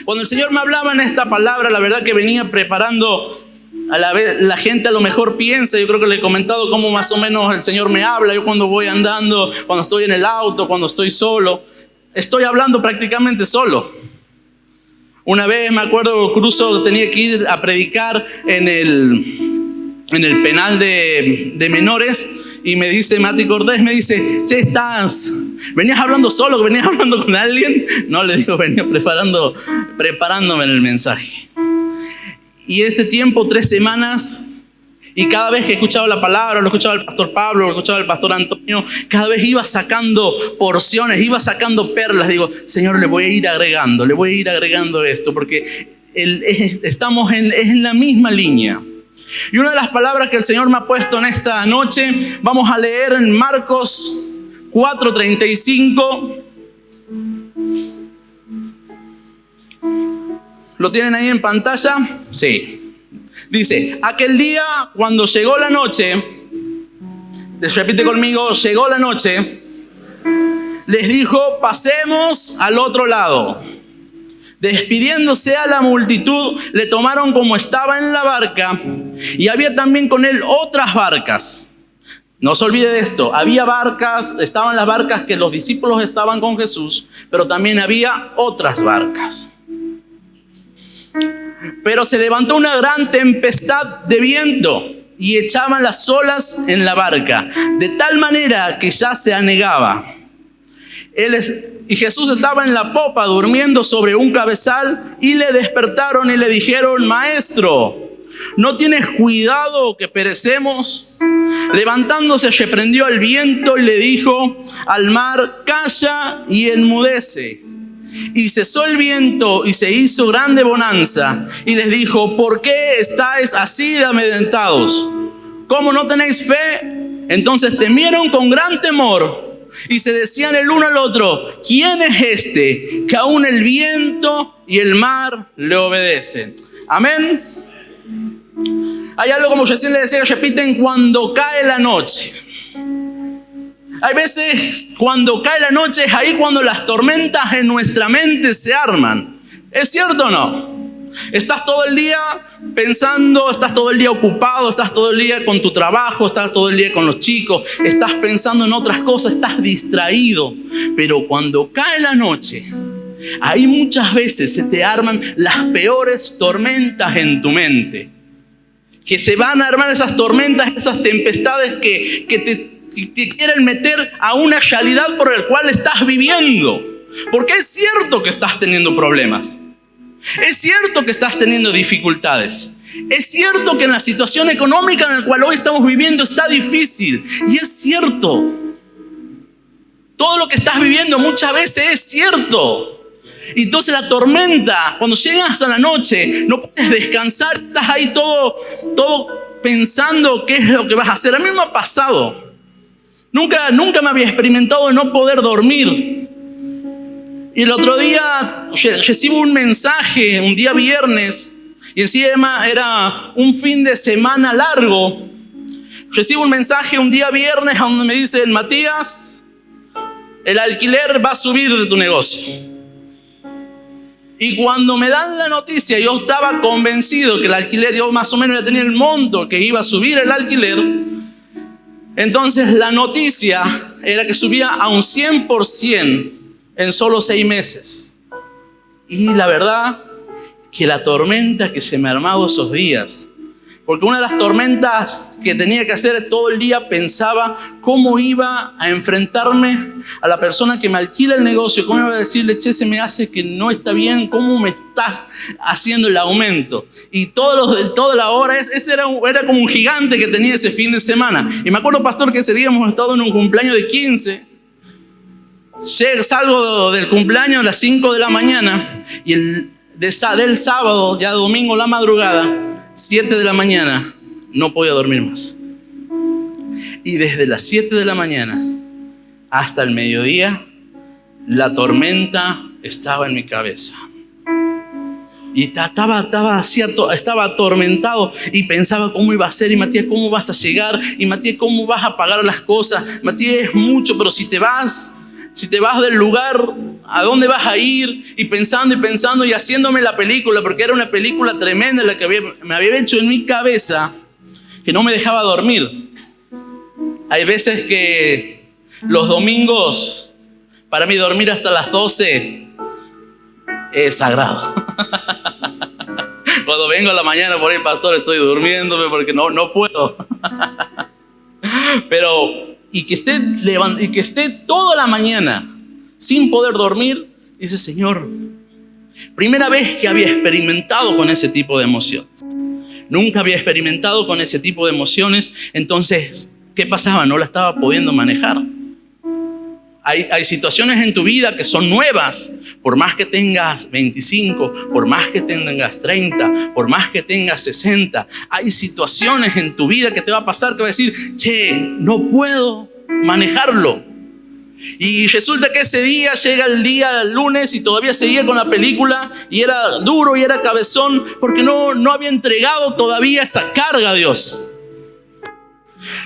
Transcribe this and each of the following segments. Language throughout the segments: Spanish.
Cuando el Señor me hablaba en esta palabra, la verdad que venía preparando. A la vez, la gente a lo mejor piensa, yo creo que le he comentado cómo más o menos el Señor me habla. Yo cuando voy andando, cuando estoy en el auto, cuando estoy solo, estoy hablando prácticamente solo. Una vez me acuerdo, tenía que ir a predicar en el penal de menores, y me dice Mati Cordés, me dice: che, ¿venías hablando solo? ¿Venías hablando con alguien? No, le digo, venía preparándome en el mensaje. Y este tiempo, 3 semanas, y cada vez que escuchaba la palabra, lo escuchaba el pastor Pablo, lo escuchaba el pastor Antonio, cada vez iba sacando porciones, iba sacando perlas. Digo, Señor, le voy a ir agregando esto, porque estamos en la misma línea. Y una de las palabras que el Señor me ha puesto en esta noche, vamos a leer en Marcos 4:35. ¿Lo tienen ahí en pantalla? Sí. Dice: aquel día, cuando llegó la noche, repite conmigo, llegó la noche, les dijo: pasemos al otro lado. Despidiéndose a la multitud, le tomaron como estaba en la barca, y había también con él otras barcas. No se olvide de esto, había barcas, estaban las barcas que los discípulos estaban con Jesús, pero también había otras barcas. Pero se levantó una gran tempestad de viento y echaban las olas en la barca, de tal manera que ya se anegaba. Y Jesús estaba en la popa durmiendo sobre un cabezal, y le despertaron y le dijeron: Maestro, ¿no tienes cuidado que perecemos? Levantándose, reprendió al viento y le dijo al mar: calla y enmudece. Y cesó el viento y se hizo grande bonanza. Y les dijo: ¿por qué estáis así de amedrentados? ¿Cómo no tenéis fe? Entonces temieron con gran temor y se decían el uno al otro: ¿quién es este que aún el viento y el mar le obedecen? Amén. Hay algo, como recién les decía, repiten: cuando cae la noche. Hay veces cuando cae la noche es ahí cuando las tormentas en nuestra mente se arman. ¿Es cierto o no? Estás todo el día pensando, estás todo el día ocupado, estás todo el día con tu trabajo, estás todo el día con los chicos, estás pensando en otras cosas, estás distraído. Pero cuando cae la noche, ahí muchas veces se te arman las peores tormentas en tu mente. Que se van a armar esas tormentas, esas tempestades que te quieren meter a una realidad por la cual estás viviendo. Porque es cierto que estás teniendo problemas. Es cierto que estás teniendo dificultades. Es cierto que en la situación económica en la cual hoy estamos viviendo está difícil. Y es cierto. Todo lo que estás viviendo muchas veces es cierto. Y entonces la tormenta, cuando llegas a la noche, no puedes descansar. Estás ahí todo pensando qué es lo que vas a hacer. A mí me ha pasado. Nunca me había experimentado de no poder dormir. Y el otro día recibo un mensaje, un día viernes, y encima era un fin de semana largo. Recibo un mensaje un día viernes donde me dicen: Matías, el alquiler va a subir de tu negocio. Y cuando me dan la noticia, yo estaba convencido que el alquiler, yo más o menos ya tenía el monto que iba a subir el alquiler. Entonces la noticia era que subía a un 100% en solo 6 meses. Y la verdad que la tormenta que se me ha armado esos días, porque una de las tormentas que tenía que hacer todo el día, pensaba cómo iba a enfrentarme a la persona que me alquila el negocio, cómo iba a decirle: che, se me hace que no está bien, cómo me estás haciendo el aumento. Y toda la hora, ese era como un gigante que tenía ese fin de semana. Y me acuerdo, pastor, que ese día hemos estado en un cumpleaños de 15. Salgo del cumpleaños a las 5 de la mañana y del sábado, ya domingo, la madrugada, 7 de la mañana, no podía dormir más. Y desde las 7 de la mañana hasta el mediodía, la tormenta estaba en mi cabeza. Y estaba atormentado y pensaba cómo iba a ser. Y Matías, ¿cómo vas a llegar? Y Matías, ¿cómo vas a pagar las cosas? Matías, es mucho, pero si te vas, si te vas del lugar, ¿a dónde vas a ir? Y pensando y haciéndome la película, porque era una película tremenda la que me había hecho en mi cabeza, que no me dejaba dormir. Hay veces que los domingos, para mí dormir hasta las 12 es sagrado. Cuando vengo a la mañana por ahí, pastor, estoy durmiéndome porque no puedo. Pero, y que esté toda la mañana sin poder dormir, dice, Señor, primera vez que había experimentado con ese tipo de emociones. Nunca había experimentado con ese tipo de emociones. Entonces, ¿qué pasaba? No la estaba pudiendo manejar. Hay situaciones en tu vida que son nuevas. Por más que tengas 25, por más que tengas 30, por más que tengas 60, hay situaciones en tu vida que te va a pasar que va a decir, che, no puedo manejarlo. Y resulta que ese día llega el día lunes y todavía seguía con la película y era duro y era cabezón porque no había entregado todavía esa carga a Dios.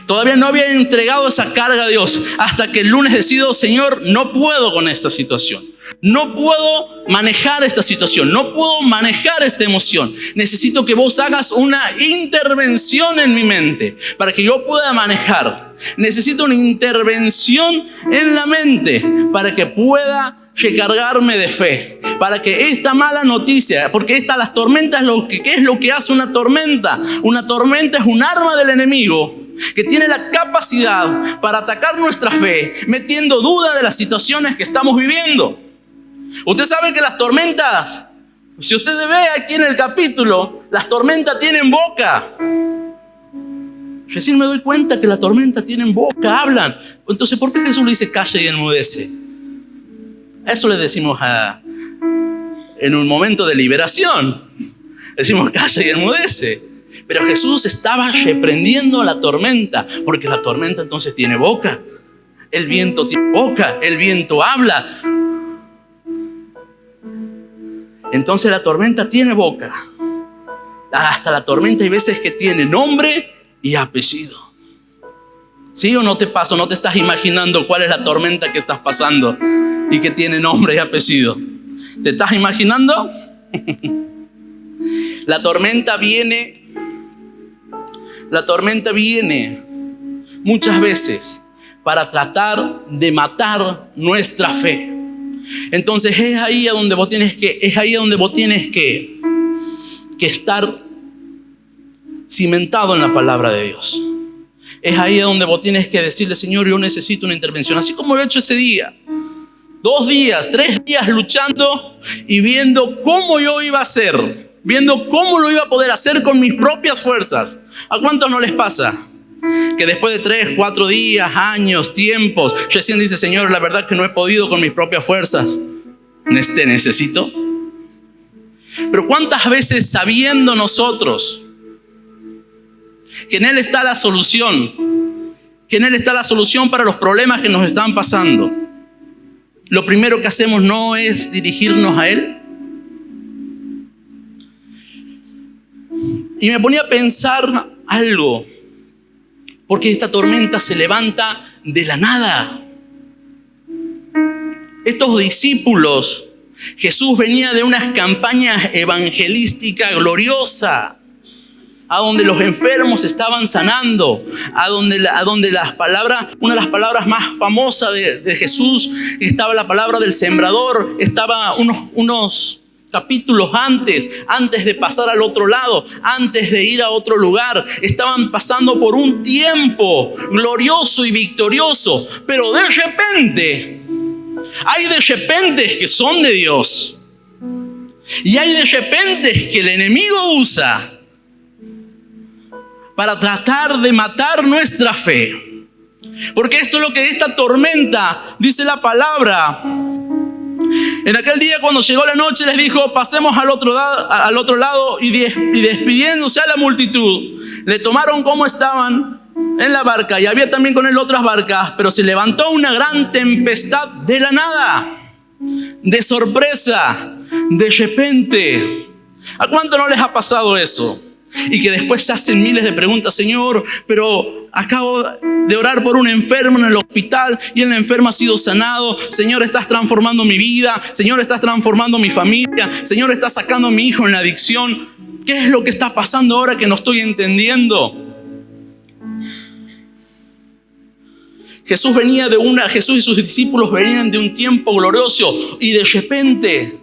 Todavía no había entregado esa carga a Dios hasta que el lunes decido, Señor, no puedo con esta situación. No puedo manejar esta situación. No puedo manejar esta emoción. Necesito que vos hagas una intervención en mi mente para que yo pueda manejar. Necesito una intervención en la mente para que pueda recargarme de fe, para que esta mala noticia, porque las tormentas, ¿qué es lo que hace una tormenta? Una tormenta es un arma del enemigo que tiene la capacidad para atacar nuestra fe, metiendo duda de las situaciones que estamos viviendo. Usted sabe que las tormentas, si usted se ve aquí en el capítulo, las tormentas tienen boca. Recién me doy cuenta que las tormentas tienen boca, hablan. Entonces, ¿por qué Jesús le dice calla y enmudece? Eso le decimos en un momento de liberación. Decimos calla y enmudece. Pero Jesús estaba reprendiendo a la tormenta, porque la tormenta entonces tiene boca. El viento tiene boca, el viento habla. Entonces la tormenta tiene boca. Hasta la tormenta hay veces que tiene nombre y apellido. ¿Sí o no te pasa? ¿No te estás imaginando cuál es la tormenta que estás pasando y que tiene nombre y apellido? ¿Te estás imaginando? La tormenta viene muchas veces para tratar de matar nuestra fe. Entonces es ahí a donde vos tienes que estar cimentado en la palabra de Dios. Es ahí a donde vos tienes que decirle, Señor, yo necesito una intervención. Así como he hecho ese día. 2 días, 3 días luchando y viendo cómo yo iba a hacer. Viendo cómo lo iba a poder hacer con mis propias fuerzas. ¿A cuántos no les pasa? Que después de 3, 4 días, años, tiempos, recién dice, Señor, la verdad que no he podido con mis propias fuerzas. Te necesito. Pero ¿cuántas veces sabiendo nosotros que en Él está la solución, que en Él está la solución para los problemas que nos están pasando, lo primero que hacemos no es dirigirnos a Él? Y me ponía a pensar algo, porque esta tormenta se levanta de la nada. Estos discípulos, Jesús venía de unas campañas evangelísticas gloriosas, a donde los enfermos estaban sanando, a donde las palabras, una de las palabras más famosas de Jesús, estaba la palabra del sembrador, estaba unos capítulos antes de pasar al otro lado, antes de ir a otro lugar, estaban pasando por un tiempo glorioso y victorioso, pero de repente, hay de repentes que son de Dios y hay de repentes que el enemigo usa para tratar de matar nuestra fe. Porque esto es lo que esta tormenta, dice la palabra. En aquel día, cuando llegó la noche, les dijo, pasemos al otro lado, y despidiéndose a la multitud, le tomaron como estaban en la barca, y había también con él otras barcas, pero se levantó una gran tempestad de la nada, de sorpresa, de repente. ¿A cuánto no les ha pasado eso? y que después se hacen miles de preguntas. Señor, pero acabo de orar por un enfermo en el hospital y el enfermo ha sido sanado. Señor, estás transformando mi vida. Señor, estás transformando mi familia. Señor, estás sacando a mi hijo en la adicción. ¿Qué es lo que está pasando ahora que no estoy entendiendo? Jesús y sus discípulos venían de un tiempo glorioso y de repente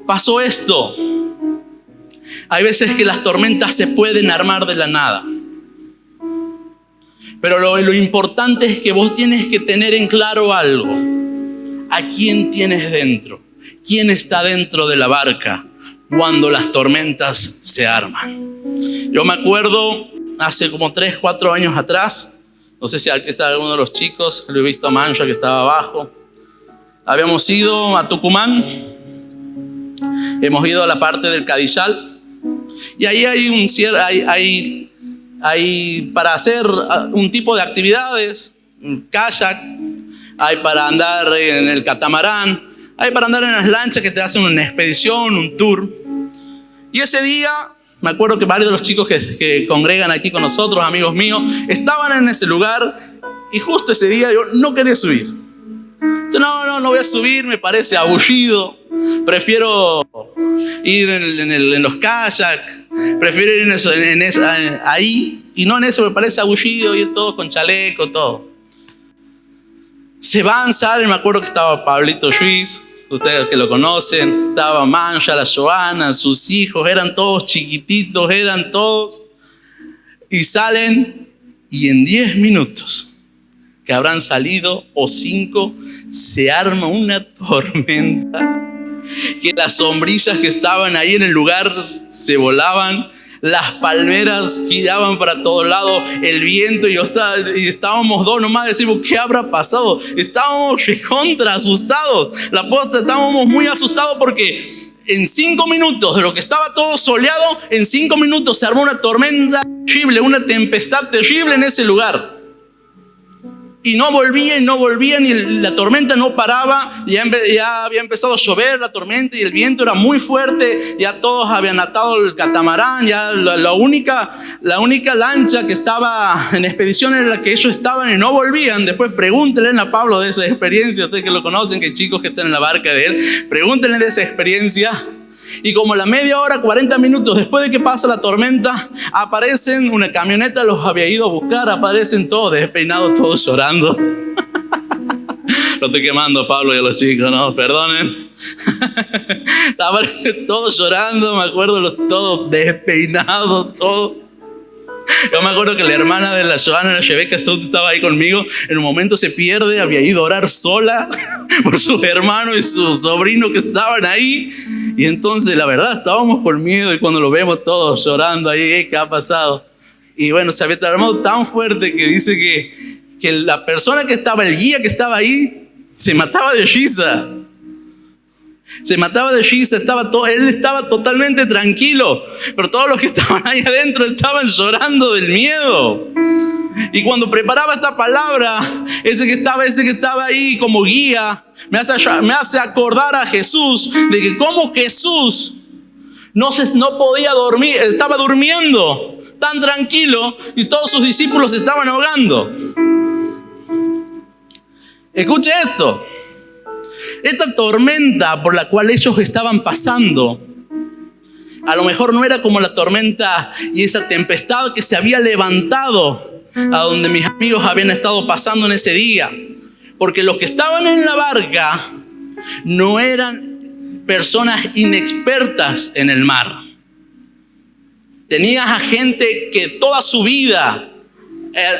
pasó esto. Hay veces que las tormentas se pueden armar de la nada. Pero lo importante es que vos tienes que tener en claro algo. ¿A quién tienes dentro? ¿Quién está dentro de la barca cuando las tormentas se arman? Yo me acuerdo hace como 3, 4 años atrás. No sé si aquí está alguno de los chicos, lo he visto a Mancha que estaba abajo. Habíamos ido a Tucumán, hemos ido a la parte del Cadillal y ahí hay para hacer un tipo de actividades, kayak, hay para andar en el catamarán, hay para andar en las lanchas que te hacen una expedición, un tour. Y ese día me acuerdo que varios de los chicos que congregan aquí con nosotros, amigos míos, estaban en ese lugar y justo ese día yo no quería subir. Yo no voy a subir, me parece aburrido. Prefiero ir en los kayaks, prefiero ir ahí y no en eso, me parece aburrido ir todos con chaleco, todo. Salen, me acuerdo que estaba Pablito Luis. Ustedes que lo conocen, estaba Mancha, la Joana, sus hijos, eran todos chiquititos, eran todos. Y salen y en 10 minutos, que habrán salido o 5, se arma una tormenta. Que las sombrillas que estaban ahí en el lugar se volaban. Las palmeras giraban para todos lados, el viento, y estábamos dos nomás, decimos, ¿qué habrá pasado? Estábamos recontra asustados, la posta, estábamos muy asustados porque en 5 minutos, de lo que estaba todo soleado, en 5 minutos se armó una tormenta terrible, una tempestad terrible en ese lugar. Y no volvían y la tormenta no paraba. Ya había empezado a llover la tormenta y el viento era muy fuerte. Ya todos habían atado el catamarán. Ya la única lancha que estaba en expedición era la que ellos estaban y no volvían. Después pregúntenle a Pablo de esa experiencia. Ustedes que lo conocen, que chicos que están en la barca de él, pregúntenle de esa experiencia. Y como la media hora, 40 minutos después de que pasa la tormenta, aparecen, una camioneta los había ido a buscar, aparecen todos despeinados, todos llorando. Lo estoy quemando, Pablo, y a los chicos, no, perdonen. Aparecen todos llorando, me acuerdo, todos despeinados, todos. Yo me acuerdo que la hermana de la Joana, la Rebeca, estaba ahí conmigo. En un momento se pierde, había ido a orar sola por sus hermanos y sus sobrinos que estaban ahí. Y entonces, la verdad, estábamos con miedo y cuando lo vemos todos llorando ahí, ¿qué ha pasado? Y bueno, se había armado tan fuerte que dice que la persona que estaba, el guía que estaba ahí, se mataba de risa. Se mataba de risa, él estaba totalmente tranquilo, pero todos los que estaban ahí adentro estaban llorando del miedo. Y cuando preparaba esta palabra, ese que estaba ahí como guía, me hace acordar a Jesús, de que como Jesús no podía dormir, estaba durmiendo tan tranquilo y todos sus discípulos se estaban ahogando. Escuche esto. Esta tormenta por la cual ellos estaban pasando, a lo mejor no era como la tormenta y esa tempestad que se había levantado a donde mis amigos habían estado pasando en ese día. Porque los que estaban en la barca no eran personas inexpertas en el mar. Tenías a gente que toda su vida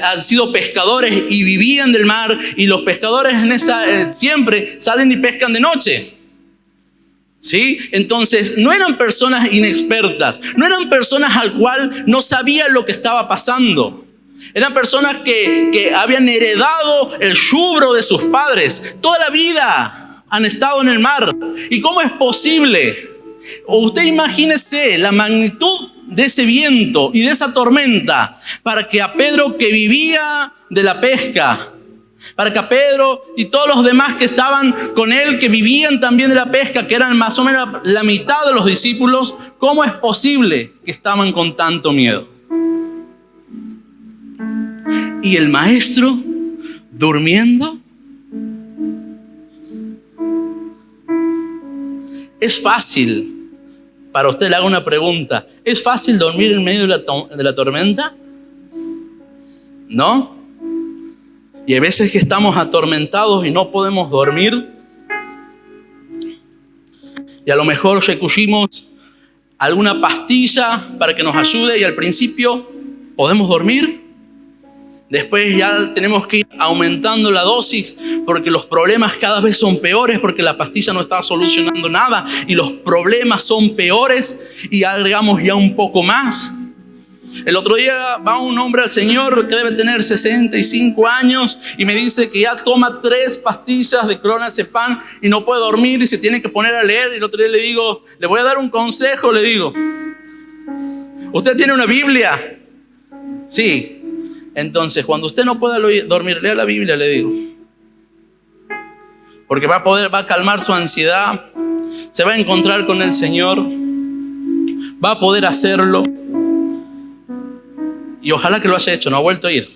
han sido pescadores y vivían del mar, y los pescadores siempre salen y pescan de noche. ¿Sí? Entonces no eran personas inexpertas, no eran personas al cual no sabían lo que estaba pasando. Eran personas que habían heredado el rubro de sus padres. Toda la vida han estado en el mar. ¿Y cómo es posible? O usted imagínese la magnitud de ese viento y de esa tormenta para que a Pedro, que vivía de la pesca, Para que a Pedro y todos los demás que estaban con él, que vivían también de la pesca, que eran más o menos la mitad de los discípulos, ¿cómo es posible que estaban con tanto miedo? Y el maestro durmiendo. Es fácil, para usted le hago una pregunta, ¿es fácil dormir en medio de la tormenta? ¿No? Y hay veces que estamos atormentados y no podemos dormir. Y a lo mejor recurrimos a alguna pastilla para que nos ayude y al principio podemos dormir. Después ya tenemos que ir aumentando la dosis porque los problemas cada vez son peores, porque la pastilla no está solucionando nada y los problemas son peores y agregamos ya un poco más. El otro día va un hombre al Señor que debe tener 65 años y me dice que ya toma 3 pastillas de clonazepam y no puede dormir y se tiene que poner a leer. Y el otro día le digo, le voy a dar un consejo, le digo, ¿usted tiene una Biblia? Sí. Entonces, cuando usted no pueda dormir, lea la Biblia, le digo. Porque va a calmar su ansiedad, se va a encontrar con el Señor, va a poder hacerlo. Y ojalá que lo haya hecho, no ha vuelto a ir.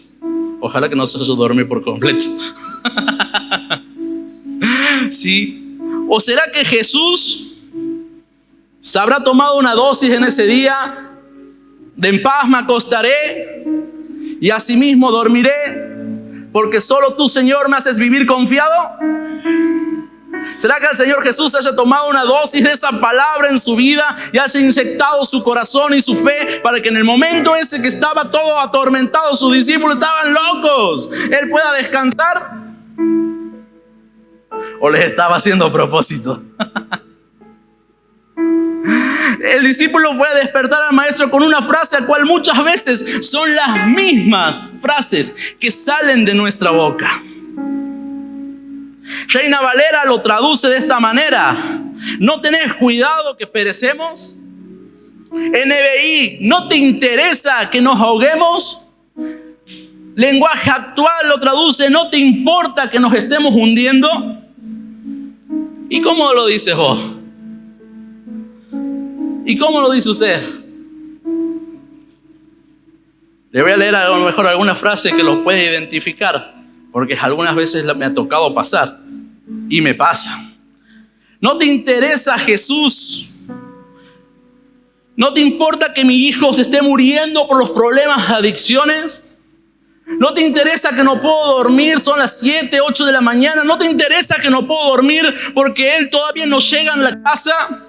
Ojalá que no se haya dormido por completo. ¿Sí? ¿O será que Jesús se habrá tomado una dosis en ese día de en paz me acostaré y asimismo dormiré, porque solo tú, Señor, me haces vivir confiado? ¿Será que el Señor Jesús haya tomado una dosis de esa palabra en su vida y haya inyectado su corazón y su fe para que en el momento ese que estaba todo atormentado, sus discípulos estaban locos, Él pueda descansar? ¿O les estaba haciendo a propósito? El discípulo fue a despertar al maestro con una frase a cual muchas veces son las mismas frases que salen de nuestra boca. Reina Valera lo traduce de esta manera: ¿no tenés cuidado que perecemos? NBI, ¿no te interesa que nos ahoguemos? Lenguaje actual lo traduce: ¿no te importa que nos estemos hundiendo? ¿Y cómo lo dices vos? ¿Y cómo lo dice usted? Le voy a leer a lo mejor alguna frase que lo puede identificar, porque algunas veces me ha tocado pasar y me pasa. ¿No te interesa, Jesús? ¿No te importa que mi hijo se esté muriendo por los problemas de adicciones? ¿No te interesa que no puedo dormir? Son las 7, 8 de la mañana. ¿No te interesa que no puedo dormir porque él todavía no llega en la casa?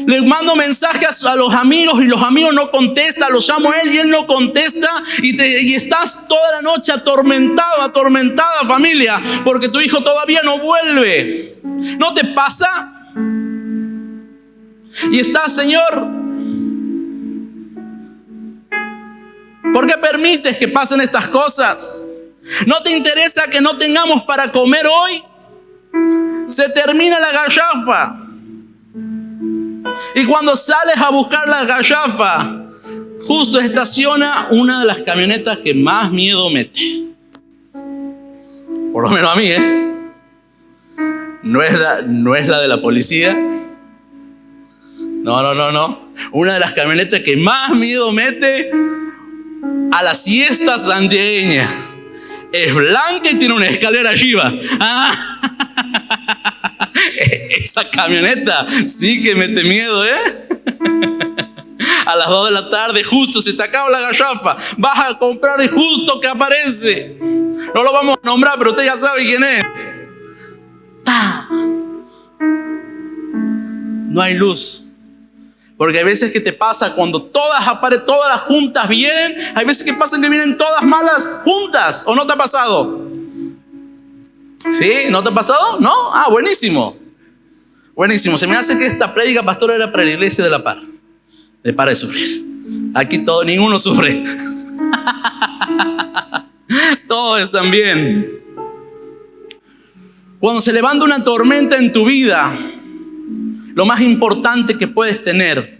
Le mando mensajes a los amigos y los amigos no contestan. Los llamo a él y él no contesta. Y estás toda la noche atormentada, familia, porque tu hijo todavía no vuelve. ¿No te pasa? Y estás, Señor, ¿por qué permites que pasen estas cosas? ¿No te interesa que no tengamos para comer hoy? Se termina la gallafa. Y cuando sales a buscar la gallafa, justo estaciona una de las camionetas que más miedo mete. Por lo menos a mí, No es la de la policía. No. Una de las camionetas que más miedo mete a la siesta santiagueña. Es blanca y tiene una escalera arriba. Esa camioneta sí que mete miedo, A las 2 de la tarde justo se te acaba la gallafa. Vas a comprar y justo que aparece. No lo vamos a nombrar, pero usted ya sabe quién es. No hay luz. Porque hay veces que te pasa cuando todas las juntas vienen. Hay veces que pasan que vienen todas malas juntas. ¿O no te ha pasado? ¿Sí? ¿No te ha pasado? ¿No? Buenísimo. Buenísimo. Se me hace que esta prédica, pastor, era para la iglesia de La Par. De Para de Sufrir. Aquí ninguno sufre. Todos están bien. Cuando se levanta una tormenta en tu vida, lo más importante que puedes tener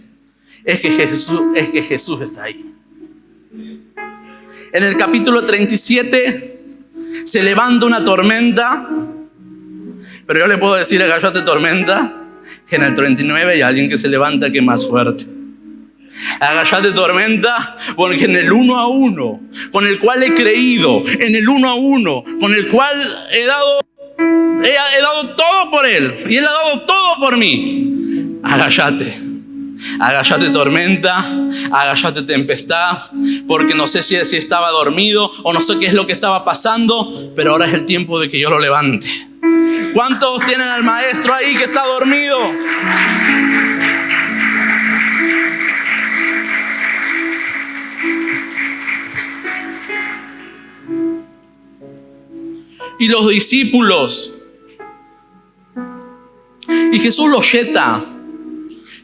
es que Jesús está ahí. En el capítulo 37 Se levanta una tormenta, pero yo le puedo decir, agáchate tormenta, que en el 39 hay alguien que se levanta que es más fuerte. Agáchate tormenta, porque en el 1 a 1, con el cual he creído, en el 1 a 1, con el cual he dado todo por él, y él ha dado todo por mí. Agáchate tormenta, agáchate tempestad, porque no sé si estaba dormido o no sé qué es lo que estaba pasando, pero ahora es el tiempo de que yo lo levante. ¿Cuántos tienen al maestro ahí que está dormido? Y los discípulos, y Jesús los yeta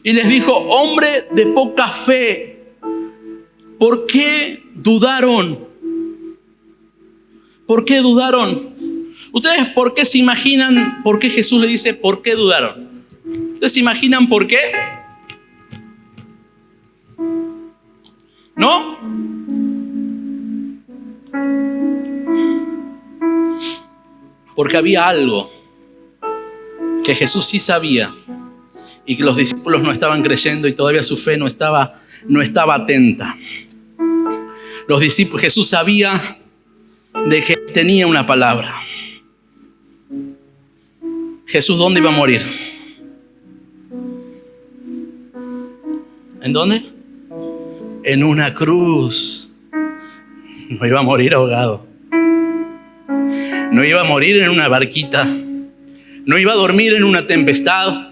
y les dijo: hombre de poca fe, ¿por qué dudaron? ¿Por qué dudaron? ¿Ustedes por qué se imaginan por qué Jesús le dice por qué dudaron? ¿Ustedes se imaginan por qué? ¿No? Porque había algo que Jesús sí sabía y que los discípulos no estaban creyendo y todavía su fe no estaba atenta. Los discípulos, Jesús sabía de que tenía una palabra. Jesús, ¿dónde iba a morir? ¿En dónde? En una cruz. No iba a morir ahogado. No iba a morir en una barquita. No iba a dormir en una tempestad.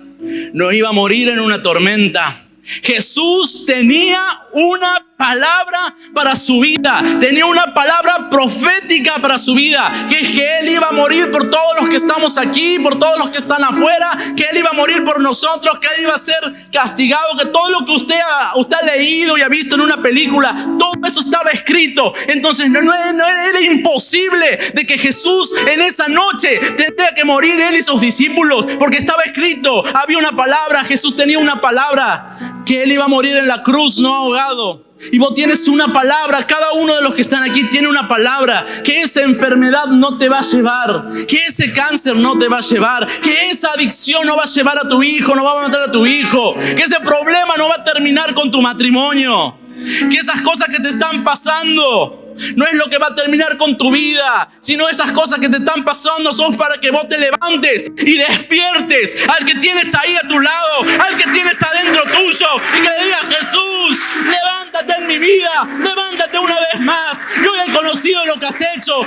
No iba a morir en una tormenta. Jesús tenía una palabra para su vida. Tenía una palabra profética para su vida. Que es que Él iba a morir por todos los que estamos aquí, por todos los que están afuera. Que Él iba a morir por nosotros. Que Él iba a ser castigado. Que todo lo que usted ha leído y ha visto en una película, todo eso estaba escrito. Entonces no era imposible de que Jesús en esa noche tendría que morir Él y sus discípulos. Porque estaba escrito. Había una palabra. Jesús tenía una palabra. Que Él iba a morir en la cruz, no ahogado. Y vos tienes una palabra. Cada uno de los que están aquí tiene una palabra. Que esa enfermedad no te va a llevar. Que ese cáncer no te va a llevar. Que esa adicción no va a llevar a tu hijo, no va a matar a tu hijo. Que ese problema no va a terminar con tu matrimonio. Que esas cosas que te están pasando no es lo que va a terminar con tu vida, sino esas cosas que te están pasando son para que vos te levantes y despiertes al que tienes ahí a tu lado, al que tienes adentro tuyo, y que le digas: Jesús, levántate en mi vida, levántate una vez más. Yo ya he conocido lo que has hecho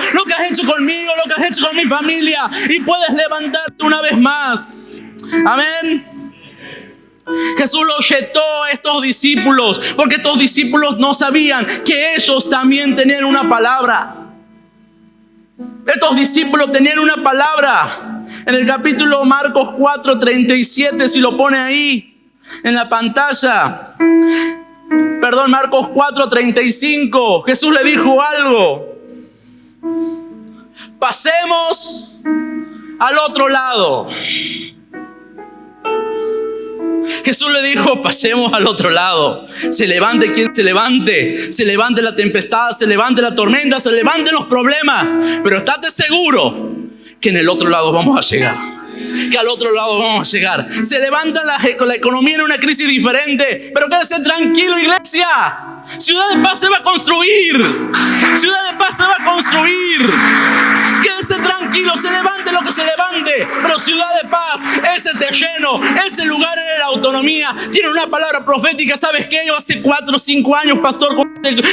conmigo, lo que has hecho con mi familia, y puedes levantarte una vez más. Amén. Jesús los yetó a estos discípulos porque estos discípulos no sabían que ellos también tenían una palabra. Estos discípulos tenían una palabra. En el capítulo Marcos 4:37, si lo pone ahí en la pantalla, Marcos 4:35, Jesús le dijo algo: pasemos al otro lado. Jesús le dijo: pasemos al otro lado. Se levante quien se levante la tempestad, se levante la tormenta, se levanten los problemas, pero estate seguro que en el otro lado vamos a llegar. Que al otro lado vamos a llegar. Se levanta la economía en una crisis diferente, pero quédese tranquilo, iglesia. Ciudad de Paz se va a construir. Ciudad de Paz se va a construir. Quédese tranquilo, se levante lo que se levante, pero Ciudad de Paz, ese terreno, ese lugar en la autonomía, tiene una palabra profética. ¿Sabes qué? Yo hace 4 o 5 años, pastor,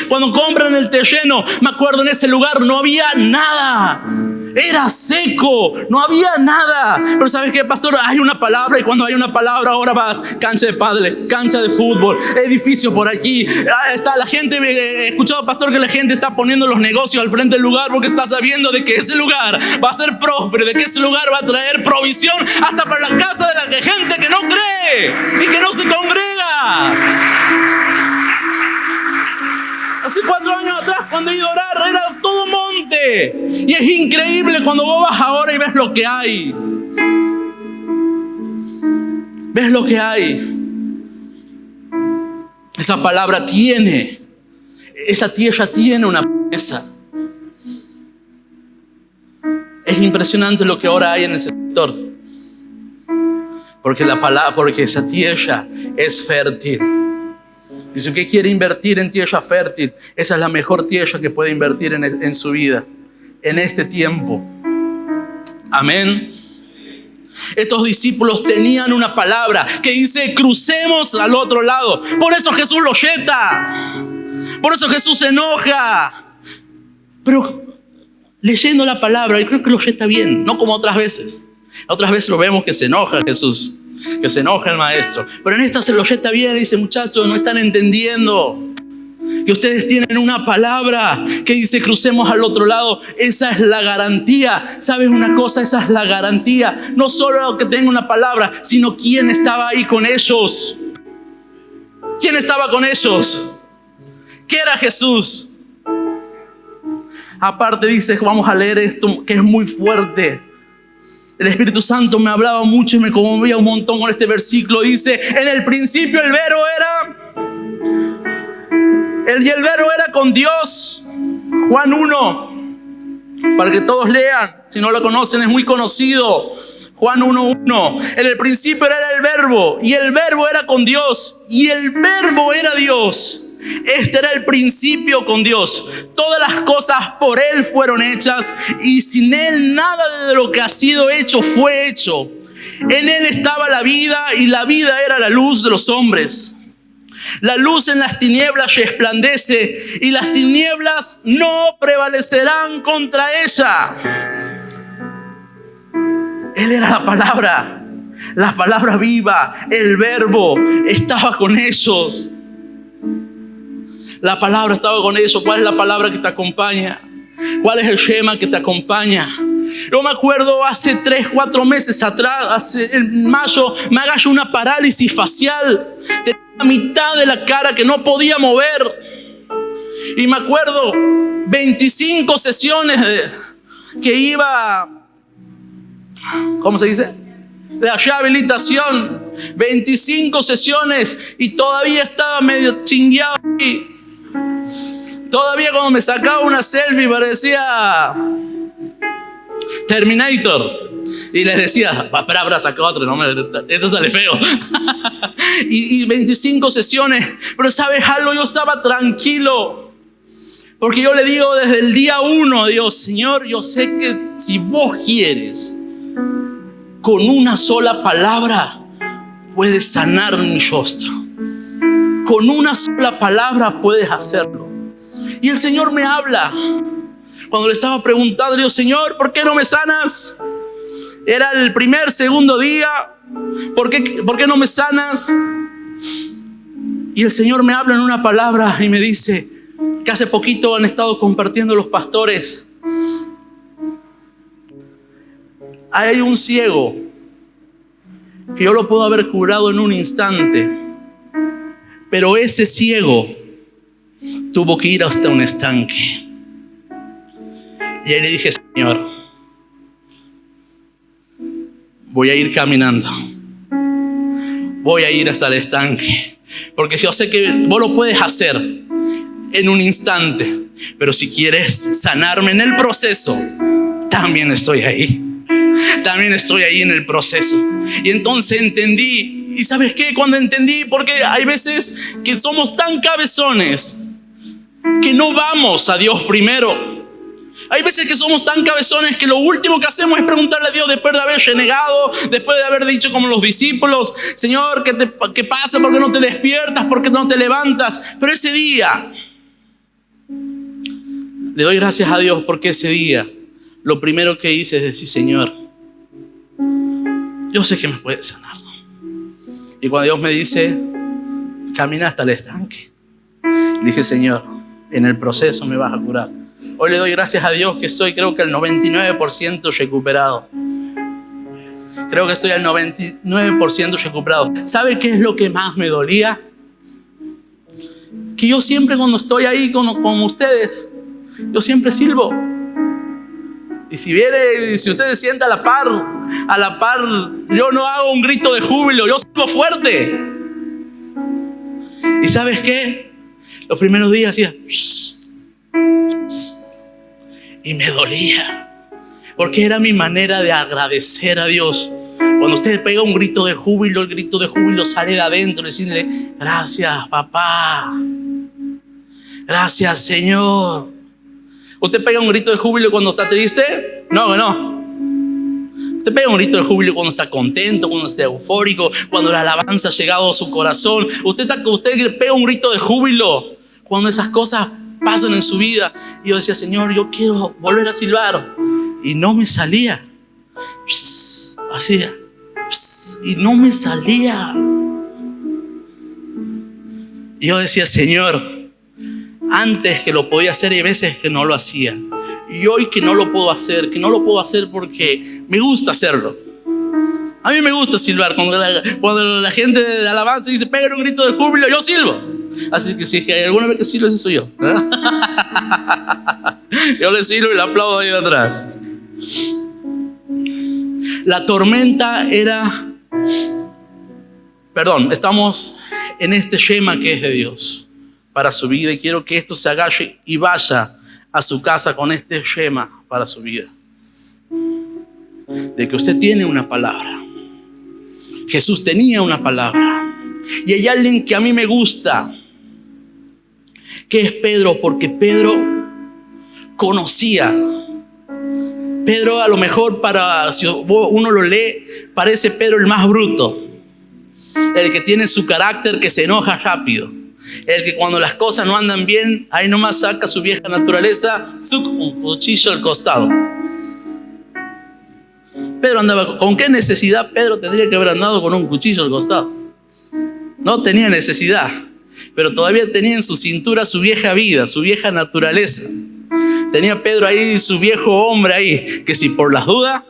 cuando compran el terreno, me acuerdo, en ese lugar no había nada. Era seco, no había nada. Pero ¿sabes qué, pastor? Hay una palabra, y cuando hay una palabra, ahora vas, cancha de pádel, cancha de fútbol, edificio por aquí. Está la gente, he escuchado, pastor, que la gente está poniendo los negocios al frente del lugar porque está sabiendo de que ese lugar va a ser próspero, de que ese lugar va a traer provisión hasta para la casa de la gente que no cree y que no se congrega. Hace 4 años atrás, cuando he ido a orar, era todo monte. Y es increíble cuando vos vas ahora y ves lo que hay. Ves lo que hay. Esa palabra esa tierra tiene una promesa. Es impresionante lo que ahora hay en el sector. Porque porque esa tierra es fértil. Y si usted quiere invertir en tierra fértil, esa es la mejor tierra que puede invertir en su vida, en este tiempo. Amén. Estos discípulos tenían una palabra que dice: crucemos al otro lado. Por eso Jesús lo yeta. Por eso Jesús se enoja. Pero leyendo la palabra, yo creo que lo yeta bien, no como otras veces. Otras veces lo vemos que se enoja Jesús, que se enoja el maestro. Pero en esta se lo yeta bien y dice: muchachos, no están entendiendo que ustedes tienen una palabra que dice crucemos al otro lado. Esa es la garantía. ¿Sabes una cosa? Esa es la garantía. No solo que tenga una palabra, sino quién estaba ahí con ellos. ¿Quién estaba con ellos? ¿Qué era Jesús? Aparte dice, vamos a leer esto que es muy fuerte. El Espíritu Santo me hablaba mucho y me conmovía un montón con este versículo. Dice: en el principio el verbo era... y el verbo era con Dios. Juan 1, para que todos lean, si no lo conocen es muy conocido. Juan 1:1. En el principio era el verbo, y el verbo era con Dios, y el verbo era Dios. Este era el principio con Dios. Todas las cosas por Él fueron hechas, y sin Él nada de lo que ha sido hecho fue hecho. En Él estaba la vida, y la vida era la luz de los hombres. La luz en las tinieblas resplandece, y las tinieblas no prevalecerán contra ella. Él era la palabra viva, el verbo estaba con ellos. La palabra estaba con ellos. ¿Cuál es la palabra que te acompaña? ¿Cuál es el shema que te acompaña? Yo me acuerdo hace 3-4 meses atrás, en mayo, me agarró una parálisis facial. Tenía la mitad de la cara que no podía mover. Y me acuerdo 25 sesiones que iba, ¿cómo se dice? De rehabilitación. 25 sesiones y todavía estaba medio chingueado. Y todavía cuando me sacaba una selfie parecía Terminator. Y les decía: espera, saca otro, no, esto sale feo. y 25 sesiones. Pero ¿sabes algo? Yo estaba tranquilo. Porque yo le digo desde el día 1 a Dios: Señor, yo sé que si vos quieres, con una sola palabra puedes sanar mi rostro. Con una sola palabra puedes hacerlo. Y el Señor me habla. Cuando le estaba preguntando, le digo: Señor, ¿por qué no me sanas? Era el segundo día. ¿Por qué no me sanas? Y el Señor me habla en una palabra y me dice que hace poquito han estado compartiendo los pastores. Hay un ciego que yo lo puedo haber curado en un instante, pero ese ciego tuvo que ir hasta un estanque. Y ahí le dije: Señor, voy a ir caminando, voy a ir hasta el estanque, porque yo sé que vos lo puedes hacer en un instante, pero si quieres sanarme en el proceso, también estoy ahí. También estoy ahí en el proceso. Y entonces entendí. ¿Y sabes qué? Cuando entendí, porque hay veces que somos tan cabezones que no vamos a Dios primero. Hay veces que somos tan cabezones que lo último que hacemos es preguntarle a Dios después de haber renegado, después de haber dicho como los discípulos: Señor, ¿qué pasa? ¿Por qué no te despiertas? ¿Por qué no te levantas? Pero ese día, le doy gracias a Dios porque ese día lo primero que hice es decir: Señor, yo sé que me puedes sanar. Y cuando Dios me dice: camina hasta el estanque, dije: Señor, en el proceso me vas a curar. Hoy le doy gracias a Dios que estoy, creo que al 99% recuperado. Creo que estoy al 99% recuperado. ¿Sabe qué es lo que más me dolía? Que yo siempre cuando estoy ahí con ustedes, yo siempre silbo. Y si usted se sienta a la par, yo no hago un grito de júbilo, yo silbo fuerte. ¿Y sabes qué? Los primeros días hacía y me dolía. porque era mi manera de agradecer a Dios. Cuando usted pega un grito de júbilo, el grito de júbilo sale de adentro, decirle: gracias, papá. Gracias, Señor. ¿Usted pega un grito de júbilo cuando está triste? No. Usted pega un grito de júbilo cuando está contento, cuando está eufórico, cuando la alabanza ha llegado a su corazón. Usted pega un grito de júbilo cuando esas cosas pasan en su vida. Y yo decía: Señor, yo quiero volver a silbar. Y no me salía. Hacía. Y no me salía. Y yo decía: Señor, antes que lo podía hacer, hay veces que no lo hacía. Y hoy que no lo puedo hacer porque me gusta hacerlo. A mí me gusta silbar. Cuando la gente de alabanza dice: peguen un grito de júbilo, yo silbo. Así que si es que hay alguna vez que silbo, ese soy yo. Yo le silbo y le aplaudo ahí atrás. La tormenta era... Estamos en este shema que es de Dios para su vida, y quiero que esto se agache y vaya a su casa con este shema para su vida, de que usted tiene una palabra. Jesús tenía una palabra, y hay alguien que a mí me gusta, que es Pedro, porque Pedro conocía. Pedro, a lo mejor, si uno lo lee, parece Pedro el más bruto, el que tiene su carácter, que se enoja rápido, el que cuando las cosas no andan bien, ahí nomás saca su vieja naturaleza, un cuchillo al costado. Pedro andaba, ¿con qué necesidad Pedro tendría que haber andado con un cuchillo al costado? No tenía necesidad, pero todavía tenía en su cintura su vieja vida, su vieja naturaleza. Tenía Pedro ahí su viejo hombre ahí, que si por las dudas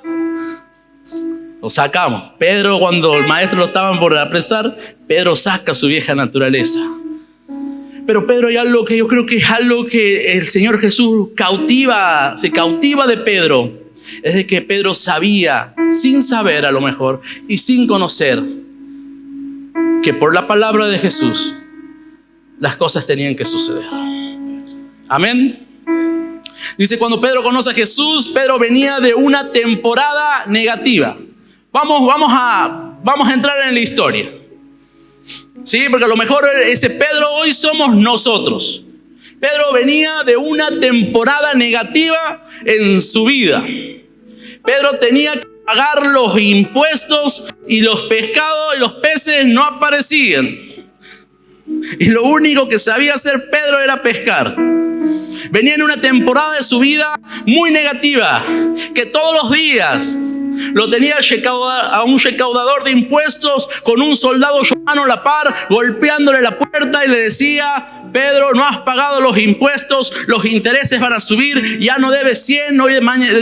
lo sacamos. Pedro, cuando el maestro lo estaban por apresar, Pedro saca su vieja naturaleza. Pero Pedro, hay algo que yo creo que es algo que el Señor Jesús se cautiva de Pedro. Es de que Pedro sabía, sin saber a lo mejor, y sin conocer, que por la palabra de Jesús las cosas tenían que suceder. Amén. Dice, cuando Pedro conoce a Jesús, Pedro venía de una temporada negativa. Vamos a entrar en la historia. Sí, porque a lo mejor ese Pedro hoy somos nosotros. Pedro venía de una temporada negativa en su vida. Pedro tenía que pagar los impuestos y los pescados y los peces no aparecían. Y lo único que sabía hacer Pedro era pescar. Venía en una temporada de su vida muy negativa, que todos los días lo tenía a un recaudador de impuestos con un soldado romano a la par, golpeándole la puerta y le decía: Pedro, no has pagado los impuestos, los intereses van a subir, ya no debes 100,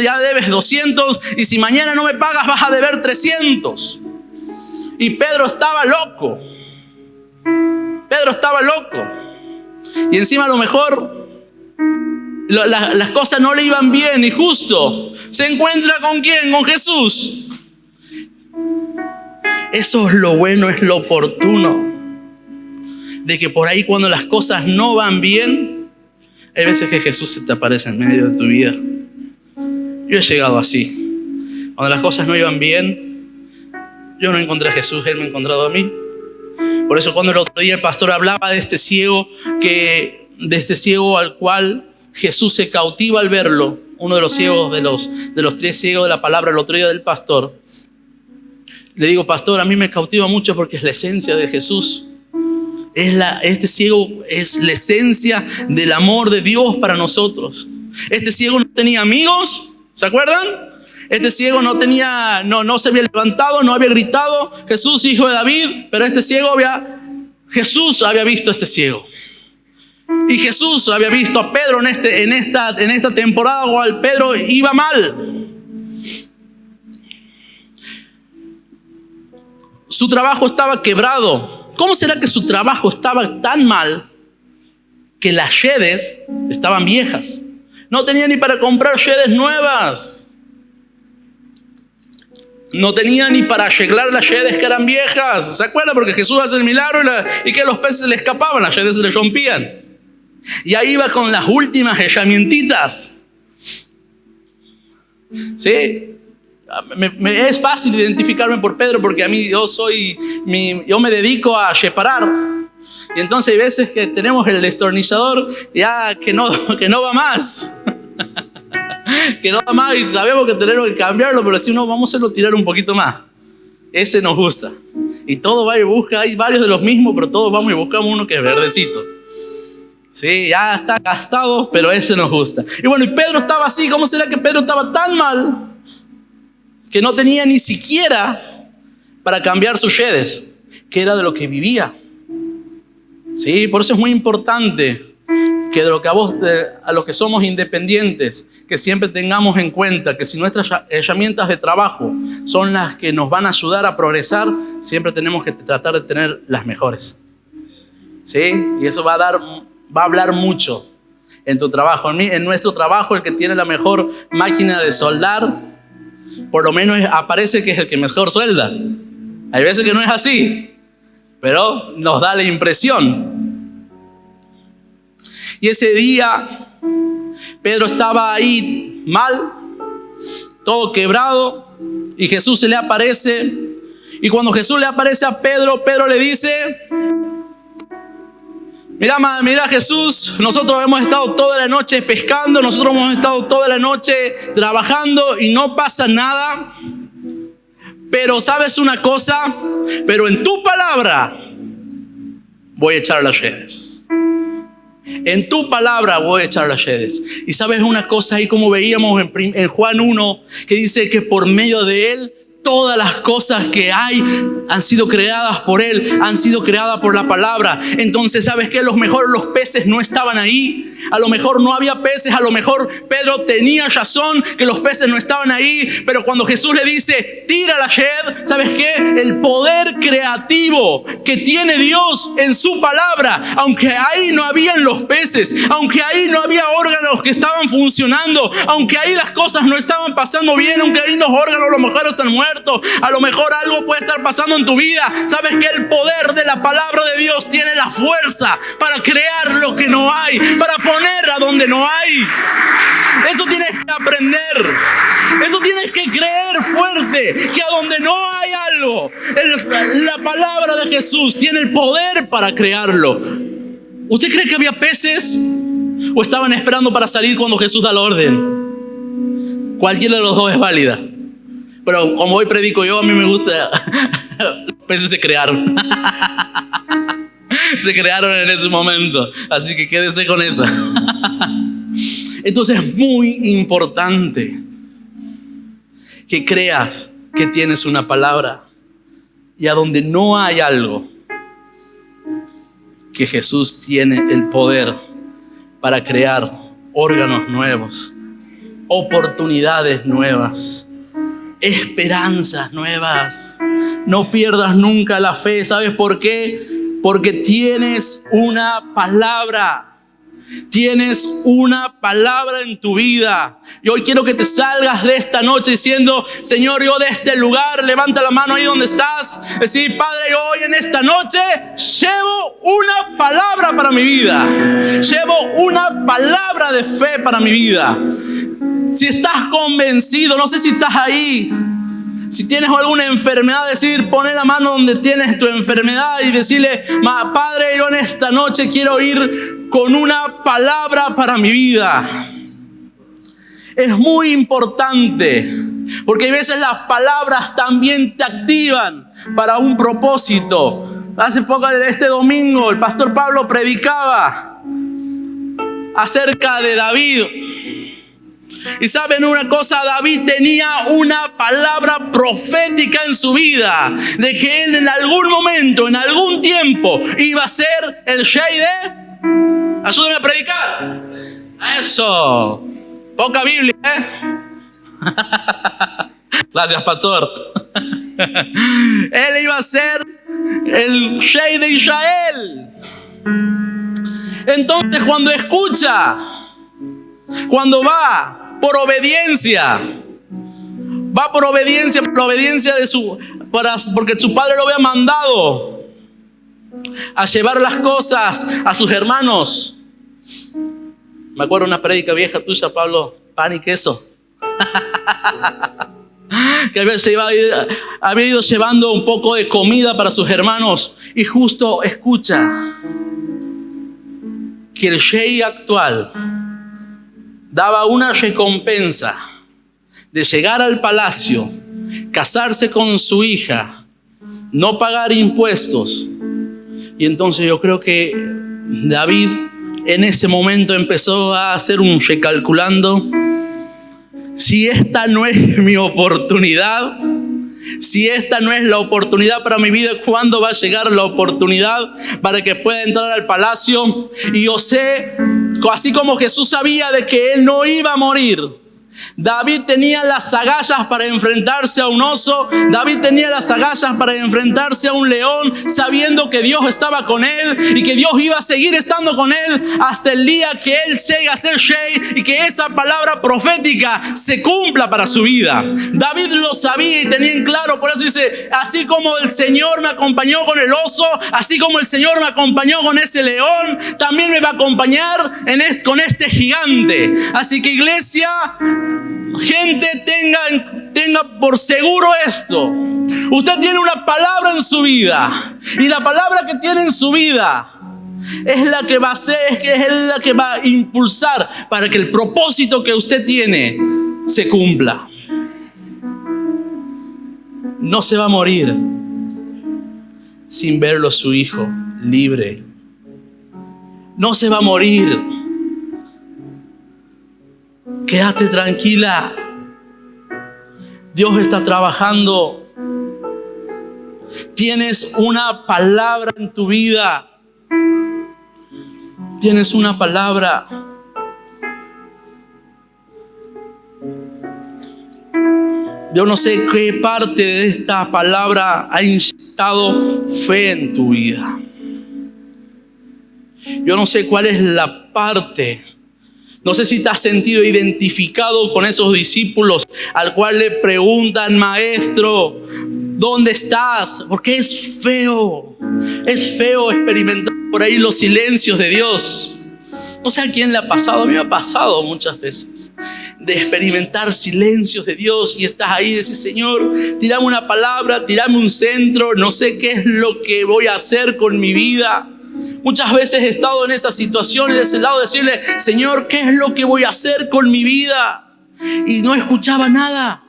ya debes 200, y si mañana no me pagas vas a deber 300. Y Pedro estaba loco. Y encima a lo mejor las cosas no le iban bien, y justo se encuentra ¿con quién? Con Jesús. Eso es lo bueno, es lo oportuno, de que por ahí cuando las cosas no van bien, hay veces que Jesús se te aparece en medio de tu vida. Yo he llegado así. Cuando las cosas no iban bien, yo no encontré a Jesús, Él me ha encontrado a mí. Por eso cuando el otro día el pastor hablaba de este ciego al cual Jesús se cautiva al verlo, uno de los ciegos, de los 3 ciegos de la palabra, el otro día del pastor, le digo: pastor, a mí me cautiva mucho porque es la esencia de Jesús. Este ciego es la esencia del amor de Dios para nosotros. Este ciego no tenía amigos, ¿se acuerdan? Este ciego no se había levantado, no había gritado: Jesús, hijo de David. Pero Jesús había visto a este ciego. Y Jesús había visto a Pedro en esta temporada cual Pedro iba mal. Su trabajo estaba quebrado. ¿Cómo será que su trabajo estaba tan mal que las redes estaban viejas? No tenía ni para comprar redes nuevas. No tenía ni para arreglar las redes que eran viejas. ¿Se acuerdan? Porque Jesús hace el milagro y que los peces se le escapaban, las redes se le rompían. Y ahí iba con las últimas herramientitas. ¿Sí? Es fácil identificarme por Pedro porque a mí yo me dedico a sheparar. Y entonces hay veces que tenemos el destornillador ya que no va más. Que no va más y sabemos que tenemos que cambiarlo, pero si no, vamos a hacerlo tirar un poquito más. Ese nos gusta. Y todo va y busca, hay varios de los mismos, pero todos vamos y buscamos uno que es verdecito. Sí, ya está gastado, pero ese nos gusta. Y bueno, y Pedro estaba así. ¿Cómo será que Pedro estaba tan mal que no tenía ni siquiera para cambiar sus redes, que era de lo que vivía? Sí, por eso es muy importante que a los que somos independientes, que siempre tengamos en cuenta que si nuestras herramientas de trabajo son las que nos van a ayudar a progresar, siempre tenemos que tratar de tener las mejores. Sí, y eso va a hablar mucho en tu trabajo. En nuestro trabajo, el que tiene la mejor máquina de soldar, por lo menos aparece que es el que mejor suelda. Hay veces que no es así, pero nos da la impresión. Y ese día Pedro estaba ahí mal, todo quebrado, y Jesús se le aparece. Y cuando Jesús le aparece a Pedro, Pedro le dice: mira Jesús, nosotros hemos estado toda la noche pescando, nosotros hemos estado toda la noche trabajando y no pasa nada. Pero ¿sabes una cosa? Pero en tu palabra voy a echar las redes. En tu palabra voy a echar las redes. Y sabes una cosa, ahí como veíamos en Juan 1, que dice que por medio de Él todas las cosas que hay han sido creadas por Él, han sido creadas por la palabra. Entonces, ¿sabes qué? Los peces no estaban ahí. A lo mejor no había peces, a lo mejor Pedro tenía razón que los peces no estaban ahí. Pero cuando Jesús le dice, tira la red, ¿sabes qué? El poder creativo que tiene Dios en su palabra, aunque ahí no habían los peces, aunque ahí no había órganos que estaban funcionando, aunque ahí las cosas no estaban pasando bien, aunque ahí los órganos a lo mejor están muertos, a lo mejor algo puede estar pasando en tu vida, ¿sabes que el poder de la palabra de Dios tiene la fuerza para crear lo que no hay, para poner a donde no hay? Eso tienes que aprender, eso tienes que creer fuerte, que a donde no hay algo, la palabra de Jesús tiene el poder para crearlo. ¿Usted cree que había peces o estaban esperando para salir cuando Jesús da la orden? Cualquiera de los dos es válida. Pero como hoy predico yo, a mí me gusta. Los peces se crearon. Se crearon en ese momento. Así que quédese con esa. Entonces es muy importante que creas que tienes una palabra. Y a donde no hay algo, que Jesús tiene el poder para crear órganos nuevos, oportunidades nuevas, esperanzas nuevas. No pierdas nunca la fe. ¿Sabes por qué? Porque tienes una palabra. Tienes una palabra en tu vida. Y hoy quiero que te salgas de esta noche diciendo: Señor, yo de este lugar, levanta la mano ahí donde estás. Decir: Padre, yo hoy en esta noche llevo una palabra para mi vida. Llevo una palabra de fe para mi vida. Si estás convencido, no sé si estás ahí, si tienes alguna enfermedad, decir, poner la mano donde tienes tu enfermedad y decirle: Padre, yo en esta noche quiero ir con una palabra para mi vida. Es muy importante, porque a veces las palabras también te activan para un propósito. Hace poco, este domingo, el pastor Pablo predicaba acerca de David. Y saben una cosa, David tenía una palabra profética en su vida, de que él en algún momento, en algún tiempo, iba a ser el rey de... Ayúdame a predicar. Eso. Poca Biblia, Gracias, pastor. Él iba a ser el rey de Israel. Entonces, cuando escucha, cuando va por obediencia porque su padre lo había mandado a llevar las cosas a sus hermanos. Me acuerdo una prédica vieja tuya, Pablo, pan y queso. Que había ido llevando un poco de comida para sus hermanos y justo escucha que el rey actual daba una recompensa de llegar al palacio, casarse con su hija, no pagar impuestos. Y entonces yo creo que David en ese momento empezó a hacer un recalculando. Si esta no es mi oportunidad, si esta no es la oportunidad para mi vida, ¿cuándo va a llegar la oportunidad para que pueda entrar al palacio? Y yo sé, así como Jesús sabía de que él no iba a morir, David tenía las agallas para enfrentarse a un oso. David tenía las agallas para enfrentarse a un león, sabiendo que Dios estaba con él y que Dios iba a seguir estando con él hasta el día que él llegue a ser rey y que esa palabra profética se cumpla para su vida. David lo sabía y tenía en claro. Por eso dice, así como el Señor me acompañó con el oso, así como el Señor me acompañó con ese león, también me va a acompañar con este gigante. Así que, iglesia, gente, tenga por seguro esto. Usted tiene una palabra en su vida, y la palabra que tiene en su vida es la que va a hacer, es la que va a impulsar para que el propósito que usted tiene se cumpla. No se va a morir sin verlo a su hijo libre. No se va a morir. Quédate tranquila. Dios está trabajando. Tienes una palabra en tu vida. Tienes una palabra. Yo no sé qué parte de esta palabra ha inyectado fe en tu vida. Yo no sé cuál es la parte. No sé si te has sentido identificado con esos discípulos al cual le preguntan, maestro, ¿dónde estás? Porque es feo experimentar por ahí los silencios de Dios. No sé a quién le ha pasado, a mí me ha pasado muchas veces, de experimentar silencios de Dios, y estás ahí y decís, Señor, tirame una palabra, tirame un centro, no sé qué es lo que voy a hacer con mi vida. Muchas veces he estado en esa situación y de ese lado de decirle, Señor, ¿qué es lo que voy a hacer con mi vida? Y no escuchaba nada.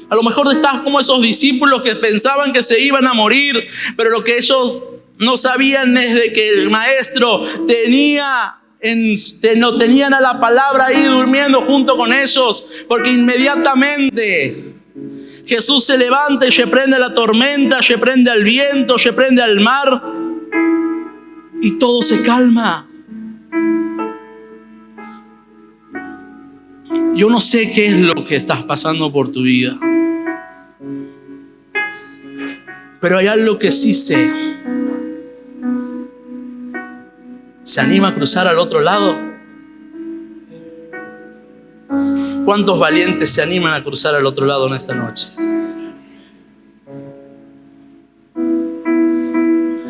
A lo mejor estás como esos discípulos que pensaban que se iban a morir, pero lo que ellos no sabían es de que el maestro no tenían a la palabra ahí durmiendo junto con ellos, porque inmediatamente Jesús se levanta y reprende la tormenta, reprende al viento, reprende al mar, y todo se calma. Yo no sé qué es lo que estás pasando por tu vida, pero hay algo que sí sé. ¿Se anima a cruzar al otro lado? ¿Cuántos valientes se animan a cruzar al otro lado en esta noche?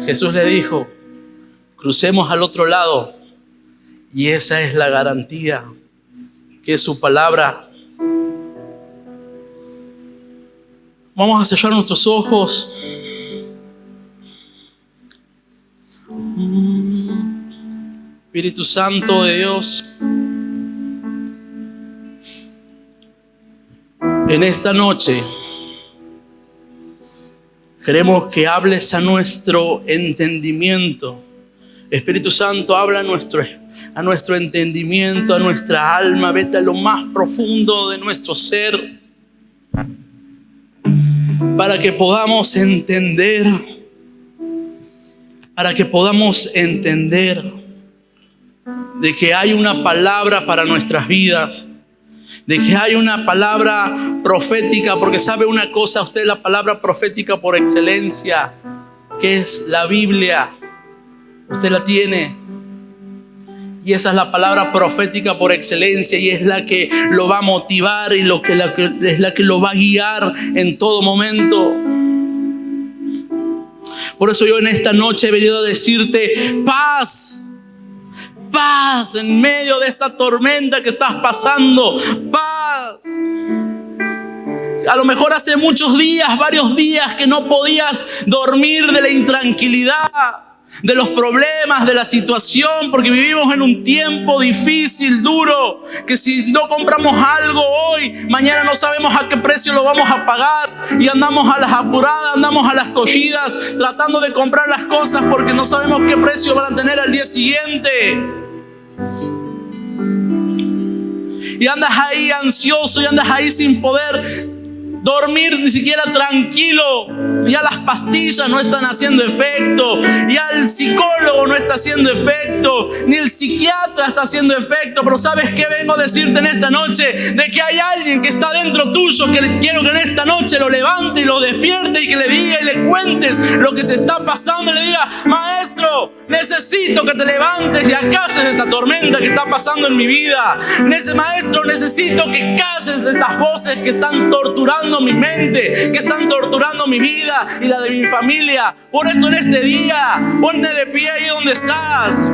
Jesús le dijo, crucemos al otro lado, y esa es la garantía, que es su palabra. Vamos a cerrar nuestros ojos. Espíritu Santo de Dios, en esta noche queremos que hables a nuestro entendimiento. Espíritu Santo, habla a nuestro entendimiento, a nuestra alma. Vete a lo más profundo de nuestro ser para que podamos entender, de que hay una palabra para nuestras vidas, de que hay una palabra profética, porque sabe una cosa, usted, la palabra profética por excelencia, que es la Biblia, usted la tiene, y esa es la palabra profética por excelencia, y es la que lo va a motivar y es la que lo va a guiar en todo momento. Por eso yo en esta noche he venido a decirte: paz, paz en medio de esta tormenta que estás pasando. Paz. A lo mejor hace muchos días, varios días que no podías dormir de la intranquilidad, de los problemas, de la situación, porque vivimos en un tiempo difícil, duro, que si no compramos algo hoy, mañana no sabemos a qué precio lo vamos a pagar y andamos a las apuradas, andamos a las corridas tratando de comprar las cosas porque no sabemos qué precio van a tener al día siguiente. Y andas ahí ansioso y andas ahí sin poder dormir ni siquiera tranquilo. Ya las pastillas no están haciendo efecto, ya el psicólogo no está haciendo efecto, ni el psiquiatra está haciendo efecto. Pero ¿sabes qué vengo a decirte en esta noche? De que hay alguien que está dentro tuyo, que quiero que en esta noche lo levante y lo despierte y que le diga y le cuentes lo que te está pasando y le diga: maestro, necesito que te levantes y acalles esta tormenta que está pasando en mi vida. Maestro, necesito que calles estas voces que están torturando mi mente, que están torturando mi vida y la de mi familia. Por esto en este día, ponte de pie ahí donde estás.